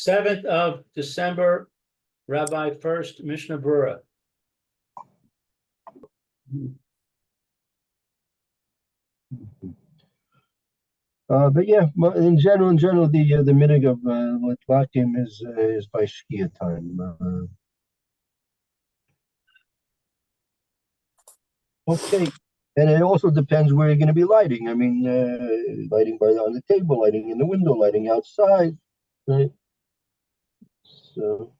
7th of December, Rabbi Furst, Mishna Berura. But yeah, in general, the minhag of Latlakim is by Shkia time. Okay, and it also depends where you're going to be lighting. I mean, lighting on the table, lighting in the window, lighting outside, right? So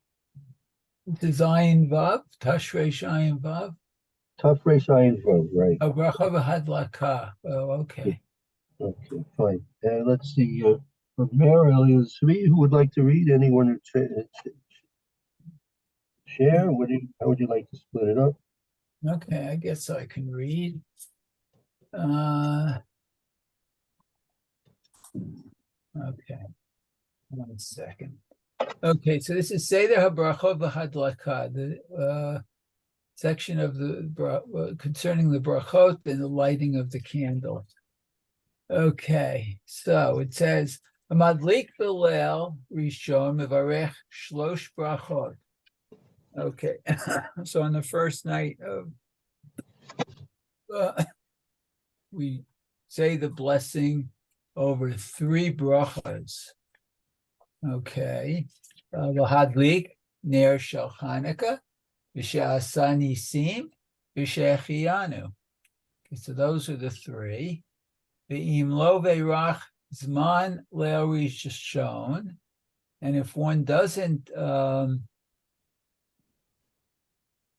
Design Vav, Tashrei Shayin Vav. tough race ayin vav, right? Oh, bracha v'hadlaka. Oh, okay. Okay, fine. Let's see. From Merrill is me. Who would like to read? Anyone share? How would you like to split it up? Okay, I guess I can read. Okay, 1 second. Okay, so this is Seder HaBracha v'Hadlaka, the section of the concerning the brachot and the lighting of the candle. Okay, so it says Madlik B'Leil Rishon Mevarech Shlosh Brachot. Okay, so on the first night of we say the blessing over 3 brachas. Okay, V'Hadlik Ner Shel Chanukah V'She'asa Nisim V'She'echianu. Okay, so those are the 3. Ve'im lo ve'rach zman le'el rishon, and if one doesn't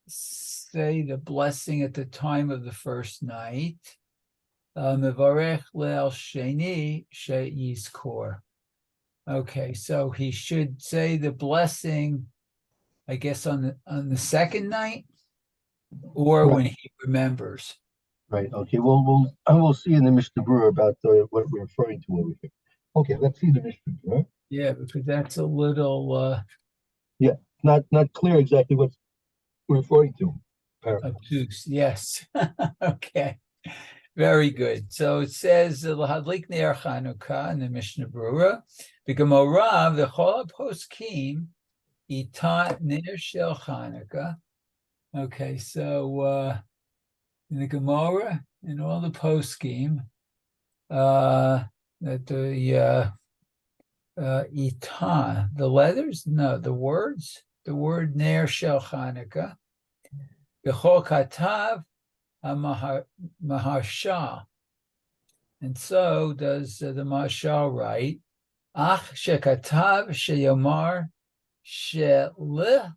say the blessing at the time of the first night, mevarech le'el sheni she'yizkor. Okay, so he should say the blessing, I guess, on the second night, or Right. when he remembers. Right. Okay. We'll see in the Mishnah Berurah about what we're referring to over here. Okay. Let's see the Mishnah Berurah. Yeah, because that's a little Not clear exactly what we're referring to. Apparently. obtuse. Yes. Okay. Very good. So it says L'hadlik Ner Chanukah in the Mishnah Berurah. The Gemara, the Chol Poskim, Ita Ner Shel Chanukah. Okay, so in the Gemara, in all the Poskim, that the Ita, the letters, no, the words, the word Ner Shel Chanukah, the Chol Katav Maharsha. And so does the Maharshal write, Ach shekatav sheyomar shele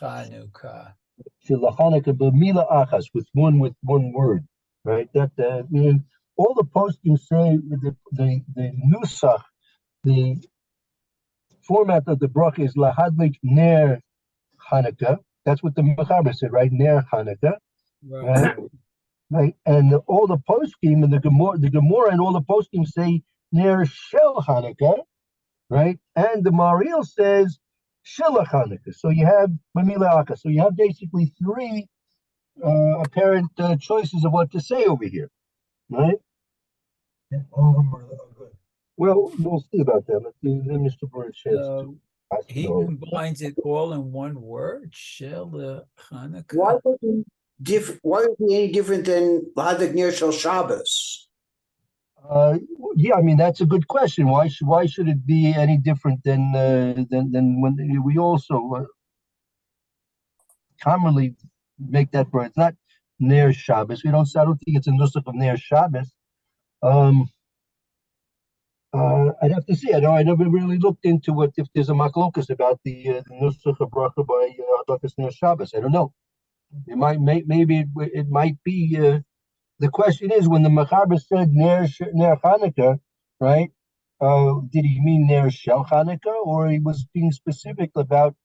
Chanukah. Shilachanaka b'mila achas with one word, right? That meaning all the posting say the nusach, the format of the bracha is lahadlik ner Hanukkah. That's what the Mechaber said, right? Ner Hanukkah, right? Right, and all the poskim and the Gemara and all the poskim say Ner Shel Hanukkah, right? And the Mariel says Shilach Hanukkah. So you have Mamila Aka. So you have basically 3 apparent choices of what to say over here, right? And all of them are good. Well, we'll see about that. Let's give Mr. Berura a chance to ask He combines it all in one word, Shel Chanukah. Why would it be any different than L'hadlik Ner Shel Shabbos? Yeah, I mean that's a good question. Why should it be any different than when we also commonly make that word? It's not Ner Shabbos. I don't think it's a nusach of Ner Shabbos. I'd have to see. I never really looked into if there's a machlokas about the nusach of bracha by Adlakas Ner Shabbos. I don't know. It maybe it might be. The question is, when the Mechaber said Ner Chanukah, right? Did he mean Ner Shel Chanukah, or he was being specific about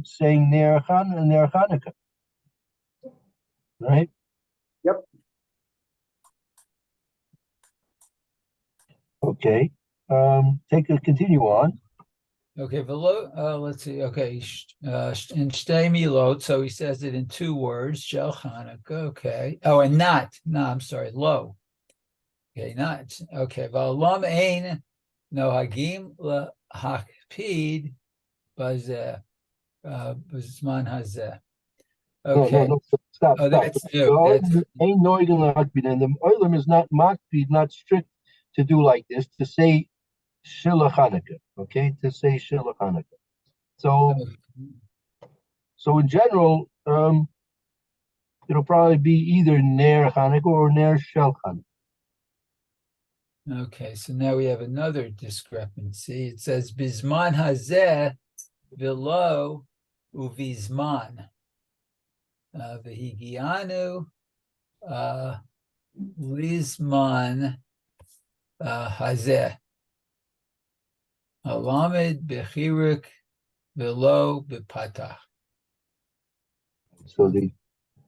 saying Ner Chanukah, right? Yep. Okay. Continue on. Okay, let's see. Okay, in Shtei Milot, so he says it in 2 words, Shel Chanukah. Okay. Oh, and not. No, I'm sorry, lo. Okay, not. Okay, V'alam ein nohagim Makpid Bazeh, Bizman Hazeh. No, Okay. no, stop, Oh, stop. that's The new. oilam ain't noigel lakbid, and the oilam is not makbid, not strict to do like this, to say Shila Hanukkah, okay, to say Shila Hanukkah. So, so in general, it'll probably be either Ner Hanukkah or Ner Shel Hanukkah. Okay, so now we have another discrepancy. It says Bizman Hazeh below Uvizman. Vihigianu Lizman Hazeh. Alamed Bechirik below Bepatach. So the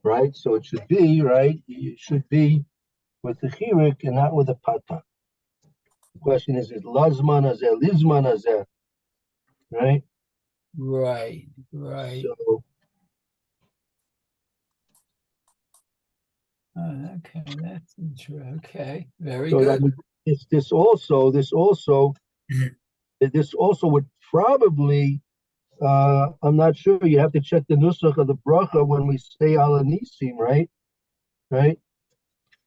right, so it should be right. It should be with the chirik and not with the patah. The question is lazman hazeh, lizman hazeh, right? Right, right. So Okay, that's interesting. Okay, very so I good. mean, this also would probably. I'm not sure. You have to check the nusach of the bracha when we say ala nisim, right? Right?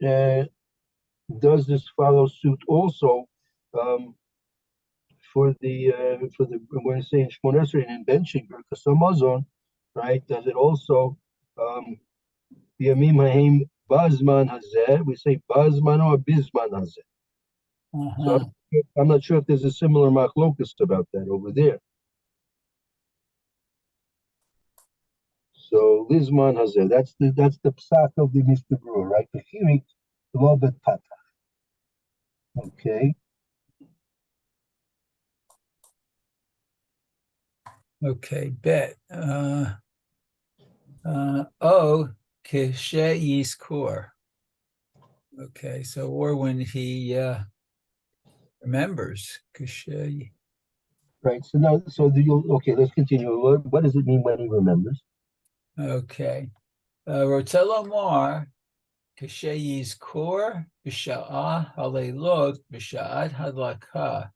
Does this follow suit also for the when we say in Shmonesri and in benching Birkas Hamazon, right? Does it also biyamim haim bazman hazeh? We say bazman or bizman hazeh. So Uh-huh. I'm not sure if there's a similar machlokus about that over there. So Lizman Hazeh, that's the psak of the Mr. Brewer, right? The chirik, a little bit patah. Okay. Okay, bet. Oh, Keshe Yizkor. Okay, so or when he remembers Keshe. Right. So now, okay, let's continue. What does it mean when he remembers? Okay. Rotelomar Keshe Yizkor B'sha'ah Halelot B'sha'at Hadlaka.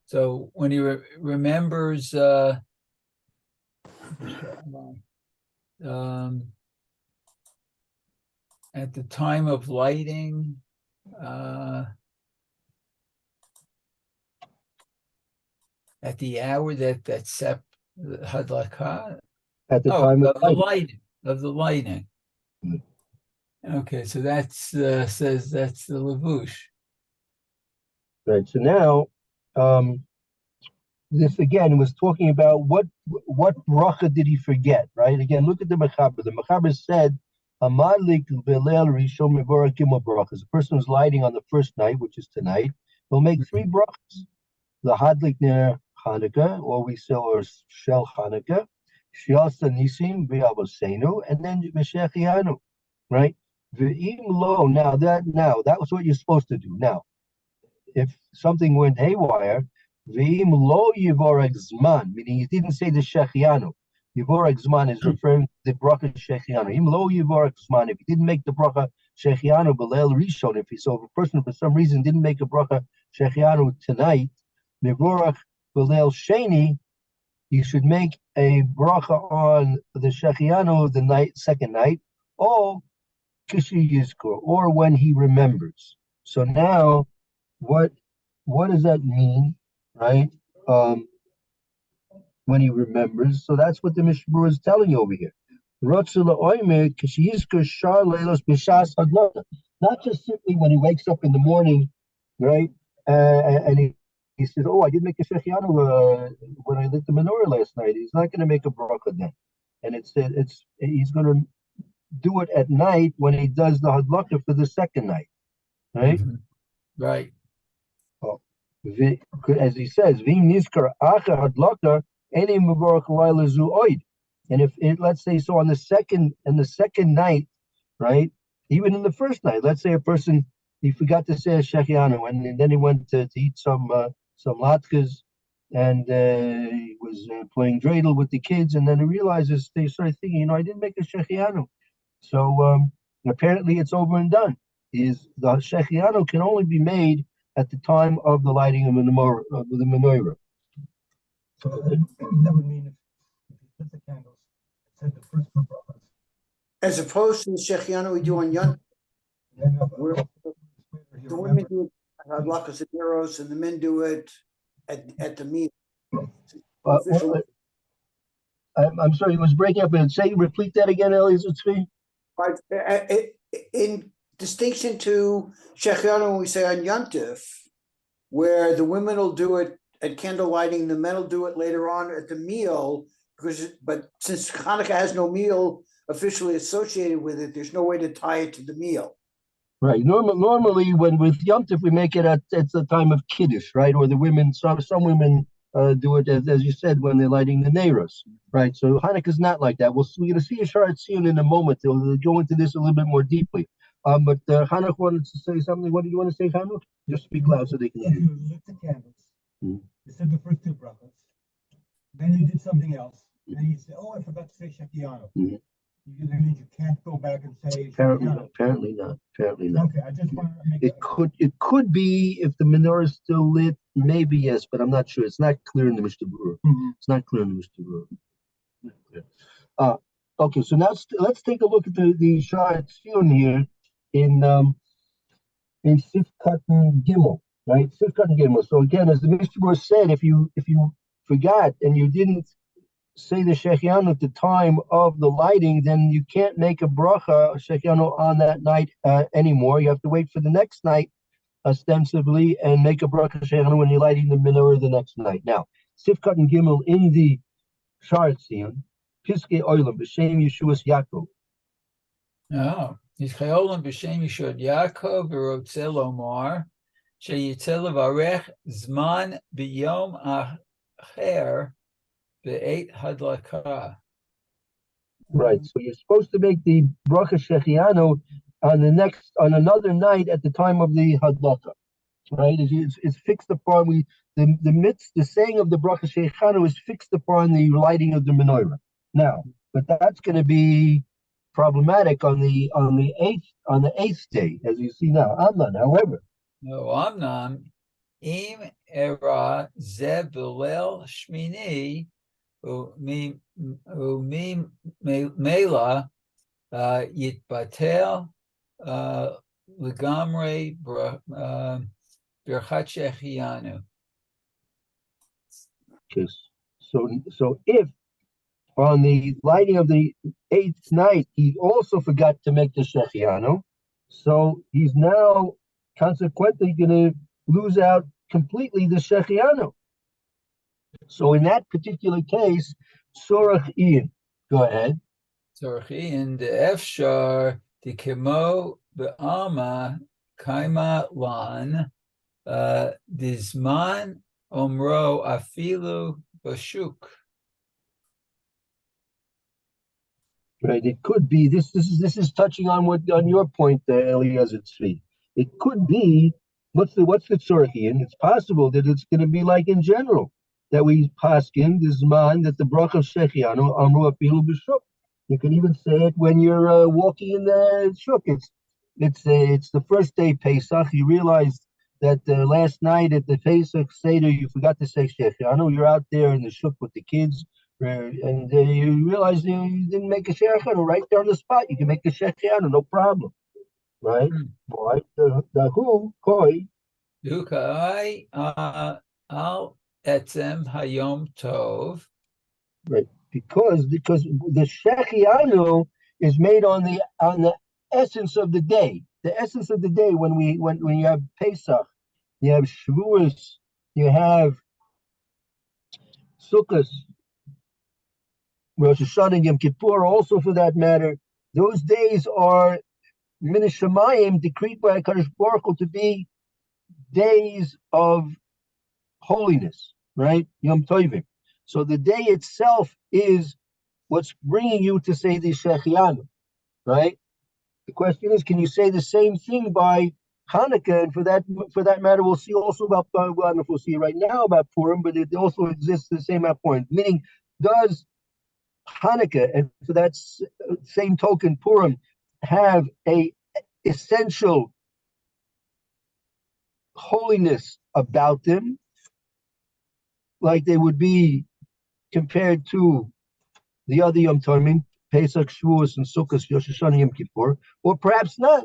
So when he remembers at the time of lighting, at the hour that sep hadlaka. At the Oh, time of of the lighting of the lighting. Mhm. Okay, so that's says that's the lavush. Right. So now, this again was talking about what bracha did he forget? Right. Again, look at the mechaber. The mechaber said, "Amadlik belel rishon mevorah gimel brachas." The person who's lighting on the first night, which is tonight, will make three brachas: the hadlik ner Hanukkah, or we say or shel Hanukkah, shiasa nisim v'avosenu, and then v'shechianu. Right. V'im lo. Now that was what you're supposed to do. Now, if something went haywire, V'im lo yivorek zman, meaning he didn't say the shechianu. Yivorek zman is referring to the bracha shechianu. Im lo yivorek zman, if he didn't make the bracha shechianu b'leil rishon, if a person for some reason didn't make a bracha shechianu tonight, mivorach b'leil sheni, you should make a bracha on the shechianu the second night, or kishi yizkor, or when he remembers. So now, what does that mean, right? When he remembers. So that's what the Mishna is telling you over here. Not just simply when he wakes up in the morning, right? And he says, "Oh, I did make a shechianu when I lit the menorah last night." He's not going to make a bracha then, and he's going to do it at night when he does the hadlaka for the second night, right? Mhm. Right. Oh, as he says, "Vim niskar acha hadlaka any mevorach laila zu oid." And if it, let's say, so on the second night, right? Even in the first night, let's say a person he forgot to say a shechianu, and then he went to eat some latkes, and he was playing dreidel with the kids, and then he realizes they started thinking, I didn't make a shechianu. So apparently it's over and done. The shechianu can only be made at the time of the lighting of the menorah. So that would mean if you lit the candles, said the first two brachas, As opposed to the Shechianu we do on Yom, then where the women do it at Hadlakas and Eros, and the men do it at the meal. Official- I'm sorry, it was breaking up. And say, repeat that again, Eliezer Tzvi. But in distinction to Shechianu, when we say on Yontif, where the women will do it at candle lighting, the men will do it later on at the meal, but since Hanukkah has no meal officially associated with it, there's no way to tie it to the meal. Right. Normally, when with Yom Tov, we make it at the time of Kiddush, right? Or the women, some women do it as you said when they're lighting the neiros, right? So Hanukkah is not like that. We're going to see a Sharat Sion in a moment. They'll go into this a little bit more deeply. But Hanukkah wanted to say something. What do you want to say, Hanukkah? Just speak loud so they can hear you. You lit the candles. Mhm. You said the first two brachas. Then you did something else. And you said, "Oh, I forgot to say Shekianu." Mhm. That means you can't go back and say Apparently, Shekianu. apparently not. Apparently not. Okay, I just want to make It could be if the menorah is still lit, maybe yes, but I'm not sure. It's not clear in the Mishna Berura. It's not clear in the Mishna Berura. Okay, so now let's take a look at the Sharat Sion here in Sifkat and Gimel, right? Sifkat and Gimel. So again, as the Mishna Berura said, if you forgot and you didn't say the Shechianu at the time of the lighting, then you can't make a bracha Shechianu on that night anymore. You have to wait for the next night, ostensibly, and make a bracha Shechianu when you're lighting the menorah the next night. Now, Sifkat and Gimel in the Sharat Sion, Piskei Olam b'Shem Yeshuas Yaakov. Oh, Yischayolam b'Shem Yeshua Yaakov v'Rotzel Omar sheyitzeh levarech zman b'yom acher be'eit hadlaka. Right. So you're supposed to make the bracha Shechianu on another night at the time of the Hadlaka. Right? It's fixed upon the saying of the bracha Shechianu is fixed upon the lighting of the menorah. Now, but that's going to be problematic on the eighth day, as you see now. Amnon, however. No, Amnam im era ze b'leil shmini u'mi mela yitbatel legamrei birchat shechianu. Okay. So if on the lighting of the eighth night he also forgot to make the Shechianu, so he's now consequently going to lose out completely the Shechianu. So in that particular case, Sorach Ian, go ahead. Tzorchi in the efshar the kemo be'ama kaima lan dizman omro afilu bashuk. Right, it could be this is touching on your point there, Eliezer Tzvi. It could be what's the Tzorach Ian? It's possible that it's going to be like in general that we paskin this man that the bracha Shechianu amru afilu b'shuk. You can even say it when you're walking in the shuk. It's the first day Pesach. You realize that last night at the Pesach Seder you forgot to say Shechianu. You're out there in the shuk with the kids, and you realize you didn't make a Shechianu right there on the spot. You can make a Shechianu, no problem, right? Boy, the who koi. Dukai al etzem hayom tov. Right, because the Shechianu is made on the essence of the day. The essence of the day when you have Pesach, you have Shavuos, you have Sukkot, Rosh Hashanah, Yom Kippur, also for that matter. Those days are Min Shemayim decreed by HaKadosh Baruch Hu to be days of holiness, right? Yom Tovim. So the day itself is what's bringing you to say the Shechianu, right? The question is, can you say the same thing by Hanukkah? And for that matter, we'll see also about, I don't know if we'll see right now about Purim, but it also exists the same point. Meaning, does Hanukkah, and for that same token, Purim, have a essential holiness about them, like they would be compared to the other Yom Tovim, Pesach, Shavuos, and Sukkot, Rosh Hashanah, Yom Kippur, or perhaps not.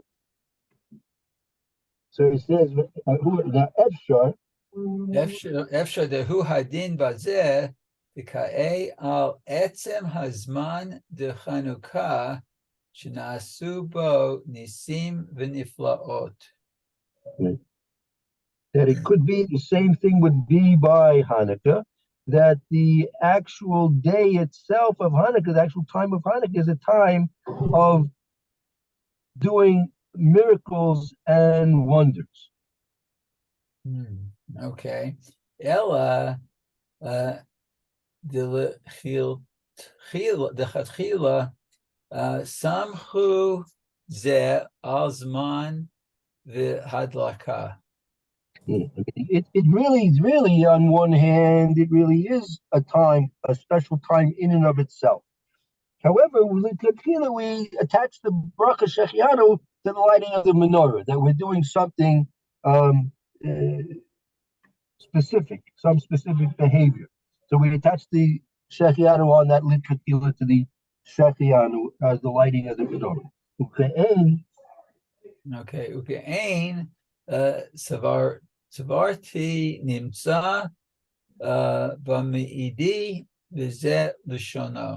So he says, now Efshar, אפשר דהו הדין בזה, וכאה על עצם הזמן דחנוכה, שנעשו בו ניסים ונפלאות. that it could be the same thing would be by Hanukkah, that the actual day itself of Hanukkah, the actual time of Hanukkah, is a time of doing miracles and wonders. Okay. Ella, דחתחילה, סמכו זה על זמן והדלקה. It really, on one hand, it really is a special time in and of itself. However, we attach the bracha shechianu to the lighting of the menorah, that we're doing something specific, some specific behavior. So we attach the shechianu on that litkatila to the shechianu as the lighting of the menorah. Okay, uke'ein, סברתי נמצא במעידי וזה לשונו.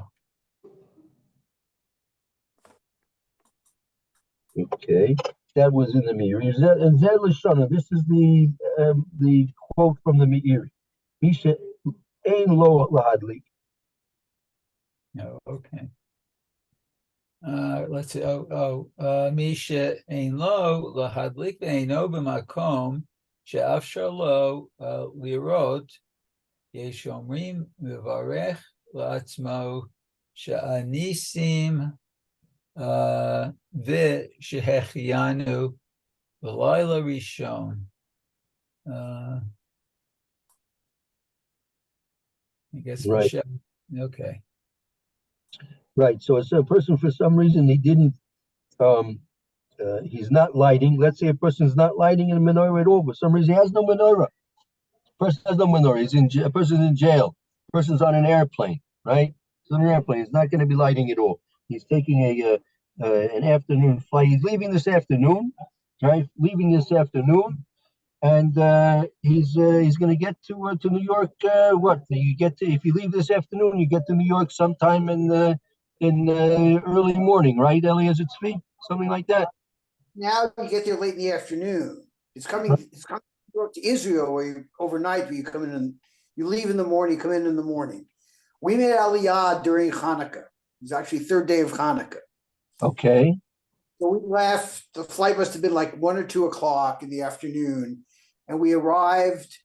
Okay, that was in the Meiri. And Zed Lashana, this is the quote from the Meiri. Misha ein lo lahadlik. Oh, okay. Let's see. Misha ein lo lahadlik ve'eino b'makom she'afshar lo lirot yesh omrim mevarech la'atzmo she'anisim ve'shehechianu v'layla rishon. I guess Right. Okay. Right. So it's a person, for some reason, he didn't, he's not lighting. Let's say a person's not lighting in a menorah at all. For some reason, he has no menorah. Person has no menorah. A person's in jail. A person's on an airplane, right? He's on an airplane. He's not going to be lighting at all. He's taking an afternoon flight. He's leaving this afternoon, right? Leaving this afternoon. And he's going to get to New York. If you leave this afternoon, you get to New York sometime in early morning, right, Eliezer Tzvi? Something like that. Now you get there late in the afternoon. It's coming to Israel where you overnight, where you come in and you leave in the morning, come in the morning. We made Aliyah during Hanukkah. It was actually third day of Hanukkah. Okay. So we left, the flight must have been like 1 or 2 o'clock in the afternoon, and we arrived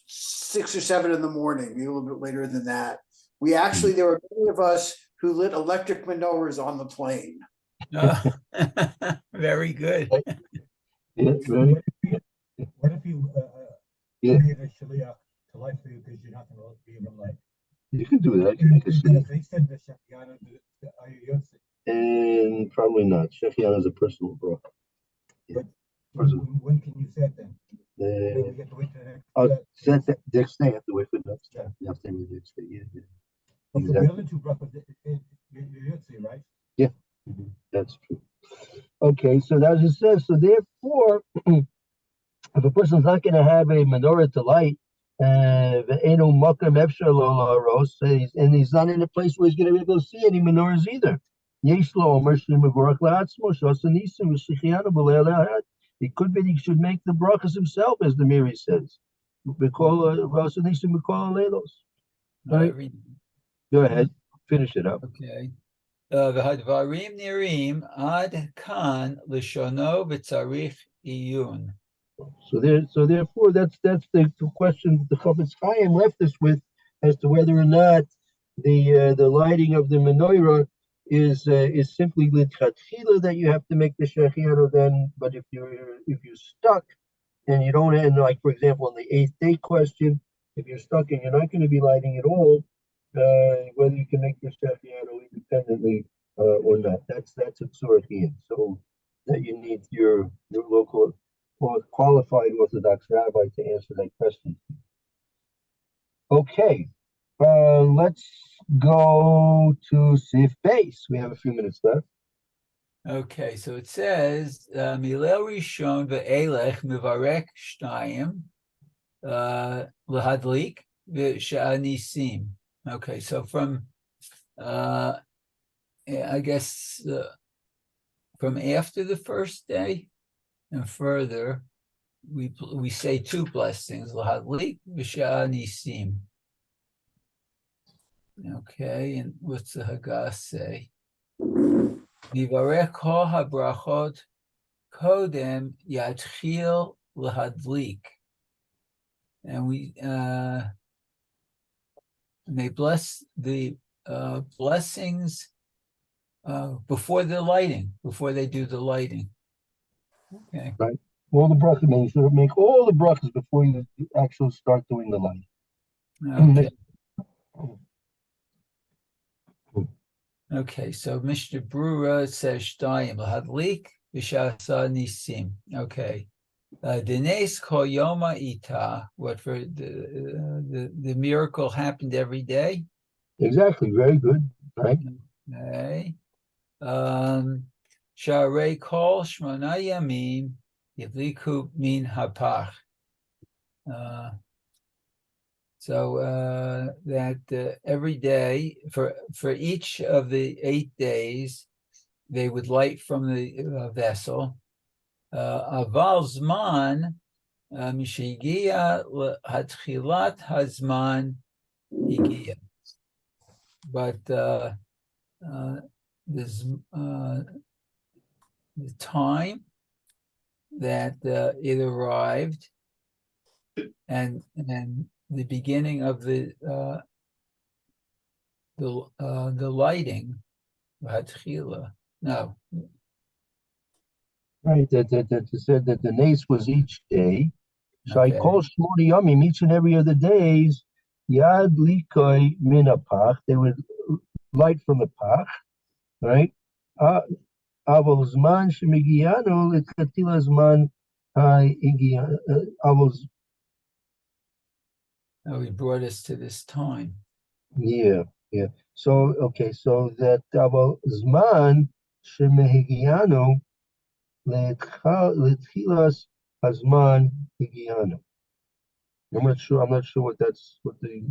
6 or 7 in the morning, maybe a little bit later than that. There were many of us who lit electric menorahs on the plane. Very good. Yeah, right. What if you made a shaliach to light for you because you're not going to be able to light? You can do that. You make a shliach. They said the shechianu to Ayuyotzi. And probably not. Shechianu is a personal bracha. But when can you say it then? Then we get to wait till the Next day, I have to wait for the next day. You have to wait the next day. Yeah. But for Exactly. the other two brachos, Ayuyotzi, right? That's true. Okay, so as it says, so therefore, if a person's not going to have a menorah to light, and he's not in a place where he's going to be able to see any menorahs either. It could be he should make the brachas himself, as the Meiri says. Right? Go ahead, finish it up. Okay. והדברים נראים עד כאן לשונו וצריך עיון. So therefore, that's the question the Chofetz Chaim left us with, as to whether or not the lighting of the menorah is simply l'tchatchila, that you have to make the shechianu then. But if you're stuck and you don't, and like for example in the 8th day question, if you're stuck and you're not going to be lighting at all, whether you can make the shechianu independently or not, that's a tzorich. So that you need your local or qualified Orthodox rabbi to answer that question. Okay, Let's go to Sif Base. We have a few minutes left. Okay, so it says, Milel Rishon ve'elech mivarek shtayim lahadlik v'sha'anisim. Okay, so from, I guess, from after the first day and further, we say two blessings, lahadlik v'sha'anisim. Okay, and what's the Haggadah say? Mivarek kol habrachot kodem yatchil lahadlik. And we may bless the blessings before the lighting, before they do the lighting. Okay. All the brachas, man, you should make all the brachas before you actually start doing the light. Okay. Okay, so Mishna Berura says Shtayim lahadlik v'sha'asa nisim. Okay. Dines kol yoma ita. What for the miracle happened every day? Exactly, very good, right? Okay. Sharei kol shmona yamim yivliku min hapach. So that every day, for each of the 8 days, they would light from the vessel. Aval zman mishigia hatchilat hazman higia. But the time that it arrived and the beginning of the lighting, hatchila. No. Right, that it said that the nace was each day. So Okay. I call Shmoni Yomim each and every other days. Yad likoi min hapach. They would light from the pach, right? Aval zman shemigianu l'katila zman ha'igiyanu. Oh, he brought us to this time. Yeah. So okay, so that aval zman shemigianu l'tchilas hazman higianu. I'm not sure what that's what the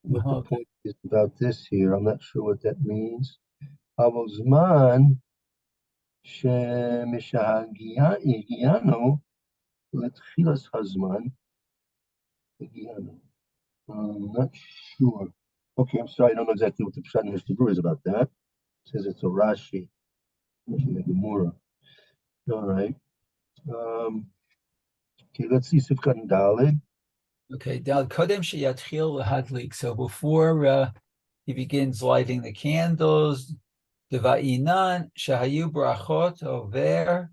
point is about this here. I'm not sure what that means. Aval zman shemishahagiyanu l'tchilas hazman higianu. I'm not sure. Okay, I'm sorry. I don't know exactly what the Pshat in Mishna Berura is about that. It says it's a Rashi, in the Gemara. All right. Okay, let's see Sifkat and Dalid. Okay, Dal Kodem Sheyatchil Hadlik. So before he begins lighting the candles, Deva'inan Shahayu Brachot Over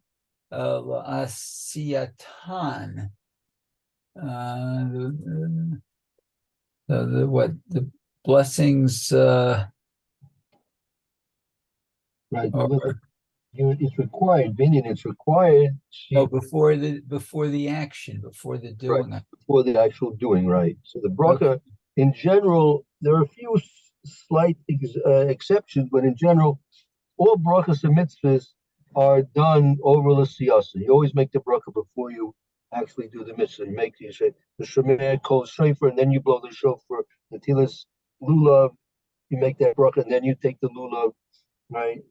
La'asiyatan. The blessings Right. It's required. Binyan, it's required. before the action, before the doing. Right, before the actual doing, right. So the bracha, in general, there are a few slight exceptions, but in general, all brachas and mitzvahs are done over l'siyasa. You always make the bracha before you actually do the mitzvah. You say the shemir kol shofar, and then you blow the shofar. The tilas lulav, you make that bracha, and then you take the lulav. Right,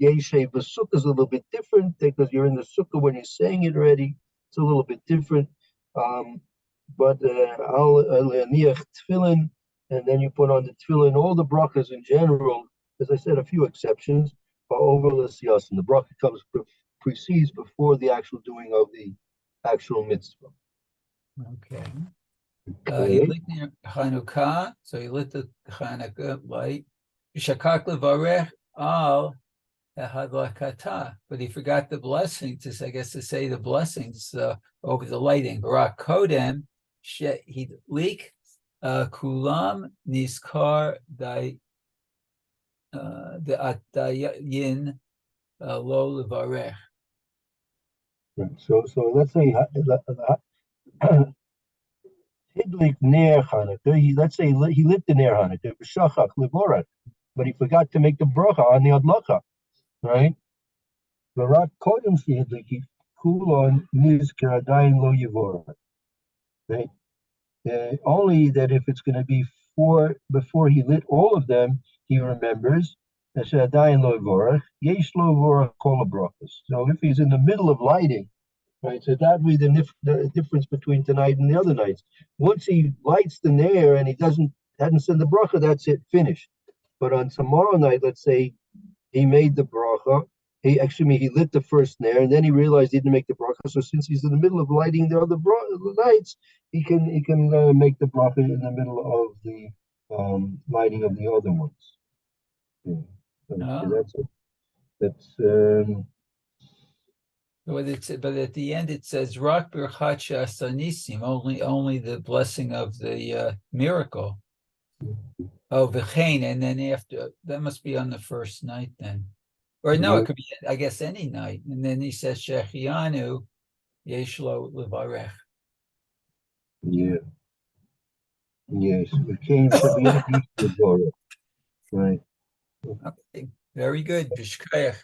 Yeshe Basuk is a little bit different because you're in the sukkah when you're saying it already. It's a little bit different. But Al Niach Tefillin, and then you put on the tefillin. All the brachas in general, as I said, a few exceptions, are over l'siyas, and the bracha precedes before the actual doing of the actual mitzvah. Okay. He lit the Chanukah, so he lit the Chanukah light. Shakak levarech al hadlakata, but he forgot the blessings. I guess to say the blessings over the lighting. Barak kodem hidlik kulam niskar the atayin lo levarech. Right. So let's say Hidlik ner Hanukkah. Let's say he lit the ner Hanukkah, b'shachach levorach, but he forgot to make the bracha on the adlacha, right? V'rak kodem shehidlik kulon nizker adayin lo yivorach, right? Only that if it's going to be before he lit all of them, he remembers. So if he's in the middle of lighting, right? So that would be the difference between tonight and the other nights. Once he lights the nair and he hadn't said the bracha, that's it, finished. But on tomorrow night, let's say he made the bracha, he lit the first nair, and then he realized he didn't make the bracha. So since he's in the middle of lighting the other lights, he can make the bracha in the middle of the lighting of the other ones. Yeah. So Oh. that's it. That's But at the end it says Rak Birchat Shasanisim, only the blessing of the miracle. Oh, V'chein, and then after that must be on the first night then. Or no, Yeah. it could be, I guess, any night. And then he says Shechianu Yeshlo Levarech. yeah. Yes, it came to be introduced to the Torah. Right. Okay, very good. Bishkayach.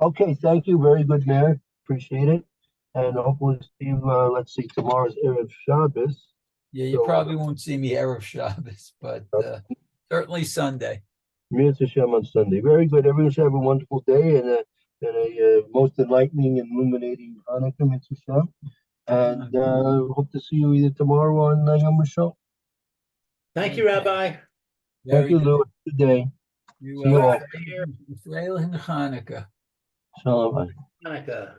Okay, thank you. Very good, Mayor. Appreciate it. And hopefully, Steve, let's see, tomorrow's Erev Shabbos. Yeah, you So, probably won't see me Erev Shabbos, but certainly Sunday. Mir Hashem on Sunday. Very good. Everyone should have a wonderful day and a most enlightening and illuminating Hanukkah, Mitzvah Shem. And hope to see you either tomorrow on Yom Rishon. Thank you, Rabbi. Thank Very you, good. Louis. Good day. You See you all. Israel and Hanukkah. Shalom. Hanukkah.